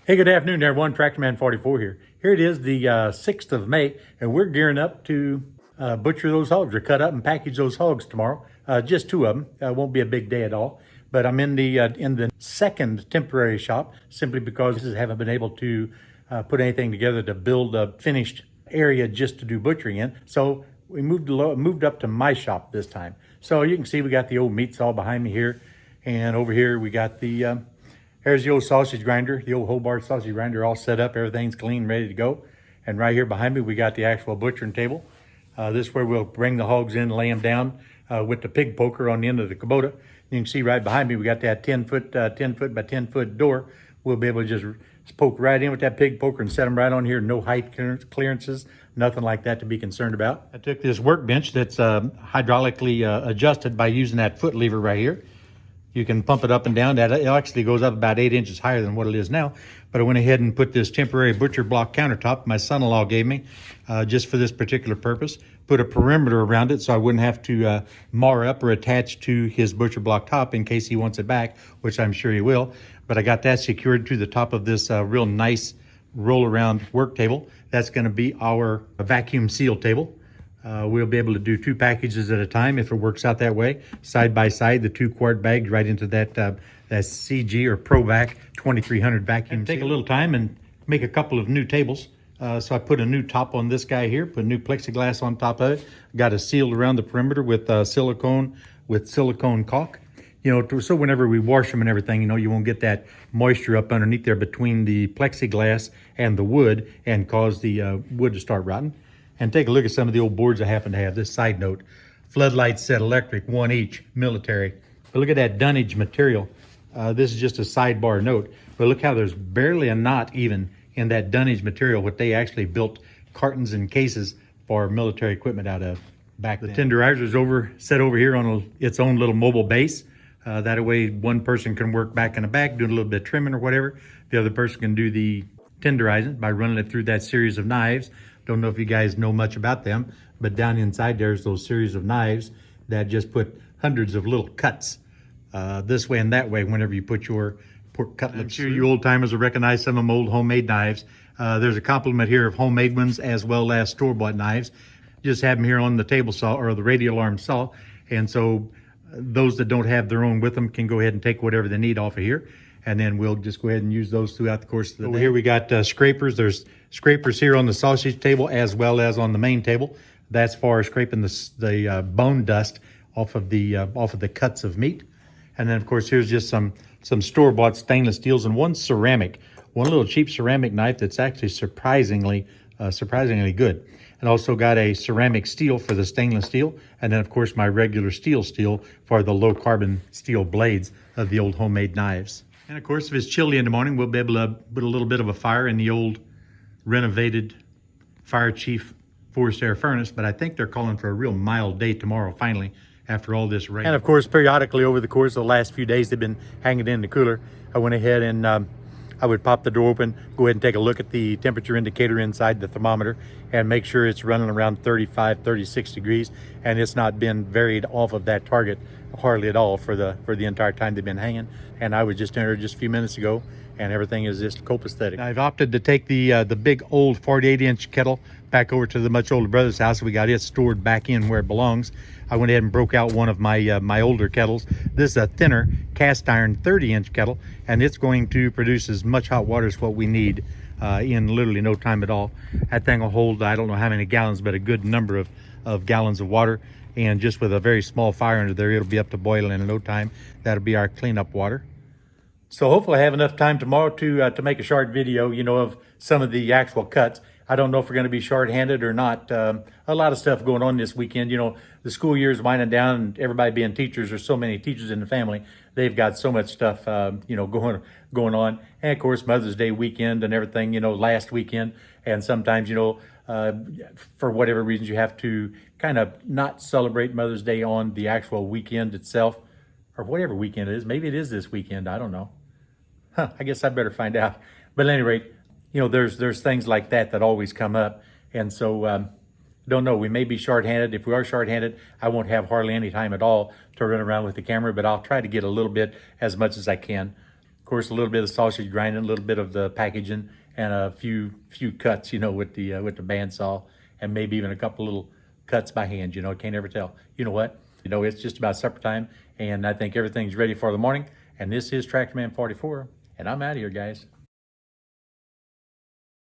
Hey, good afternoon, everyone. TractorMan44 here. Here it is, the 6th of May, and we're gearing up to butcher those hogs or cut up and package those hogs tomorrow. Just two of them. Won't be a big day at all. But I'm in the second temporary shop simply because I haven't been able to put anything together to build a finished area just to do butchering in. So we moved up to my shop this time. So you can see we got the old meat saw behind me here, and over here we got the here's the old sausage grinder, the old Hobart sausage grinder, all set up. Everything's clean, ready to go. And right here behind me, we got the actual butchering table. This is where we'll bring the hogs in, lay them down with the pig poker on the end of the Kubota. You can see right behind me, we got that 10 foot by 10 foot door. We'll be able to just poke right in with that pig poker and set them right on here. No height clearances, nothing like that to be concerned about. I took this workbench that's hydraulically adjusted by using that foot lever right here. You can pump it up and down. That it actually goes up about 8 inches higher than what it is now. But I went ahead and put this temporary butcher block countertop my son-in-law gave me just for this particular purpose. Put a perimeter around it so I wouldn't have to mar up or attach to his butcher block top in case he wants it back, which I'm sure he will. But I got that secured to the top of this real nice roll-around work table. That's going to be our vacuum seal table. We'll be able to do 2 packages at a time if it works out that way. Side by side, the 2 quart bags right into that CG or ProVac 2300 vacuum. Take a little time and make a couple of new tables. So I put a new top on this guy here, put new plexiglass on top of it. Got it sealed around the perimeter with silicone caulk. You know, so whenever we wash them and everything, you know, you won't get that moisture up underneath there between the plexiglass and the wood and cause the wood to start rotting. And take a look at some of the old boards I happen to have. This side note, floodlight set electric, 1 each, military. But look at that dunnage material. This is just a sidebar note, but look how there's barely a knot even in that dunnage material, what they actually built cartons and cases for military equipment out of back then. The tenderizer is set over here on its own little mobile base. That way one person can work back in the back, doing a little bit of trimming or whatever. The other person can do the tenderizing by running it through that series of knives. Don't know if you guys know much about them, but down inside there's those series of knives that just put hundreds of little cuts this way and that way whenever you put your pork cutlets. I'm sure you old timers will recognize some of them old homemade knives. There's a complement here of homemade ones as well as store-bought knives. Just have them here on the table saw or the radial arm saw, and so those that don't have their own with them can go ahead and take whatever they need off of here, and then we'll just go ahead and use those throughout the course of the day. Over here we got scrapers. There's scrapers here on the sausage table as well as on the main table. That's for scraping the bone dust off of the cuts of meat. And then of course here's just some store-bought stainless steels and one little cheap ceramic knife that's actually surprisingly good. And also got a ceramic steel for the stainless steel, and then of course my regular steel for the low carbon steel blades of the old homemade knives. And of course, if it's chilly in the morning, we'll be able to put a little bit of a fire in the old renovated Fire Chief forced air furnace, but I think they're calling for a real mild day tomorrow, finally, after all this rain. And of course, periodically over the course of the last few days, they've been hanging in the cooler. I went ahead and I would pop the door open, go ahead and take a look at the temperature indicator inside the thermometer and make sure it's running around 35, 36 degrees, and it's not been varied off of that target hardly at all for the entire time they've been hanging. And I was just entered just a few minutes ago, and everything is just copacetic. I've opted to take the big old 48-inch kettle back over to the much older brother's house. We got it stored back in where it belongs. I went ahead and broke out one of my older kettles. This is a thinner cast iron 30-inch kettle, and it's going to produce as much hot water as what we need in literally no time at all. That thing will hold, I don't know how many gallons, but a good number of gallons of water. And just with a very small fire under there, it'll be up to boiling in no time. That'll be our cleanup water. So hopefully I have enough time tomorrow to make a short video, you know, of some of the actual cuts. I don't know if we're going to be short-handed or not. A lot of stuff going on this weekend. You know, the school year is winding down, and everybody being teachers, there's so many teachers in the family. They've got so much stuff, you know, going on. And of course, Mother's Day weekend and everything, you know, last weekend. And sometimes, you know, for whatever reasons, you have to kind of not celebrate Mother's Day on the actual weekend itself, or whatever weekend it is. Maybe it is this weekend. I don't know. I guess I better find out. But at any rate, you know, there's things like that always come up. And so, don't know, we may be short-handed. If we are short-handed, I won't have hardly any time at all to run around with the camera, but I'll try to get a little bit, as much as I can. course, a little bit of sausage grinding, a little bit of the packaging, and a few cuts, you know, with the bandsaw, and maybe even a couple little cuts by hand. You know, can't ever tell. You know what? You know, it's just about supper time, and I think everything's ready for the morning. And this is Tractorman 44, and I'm out of here, guys.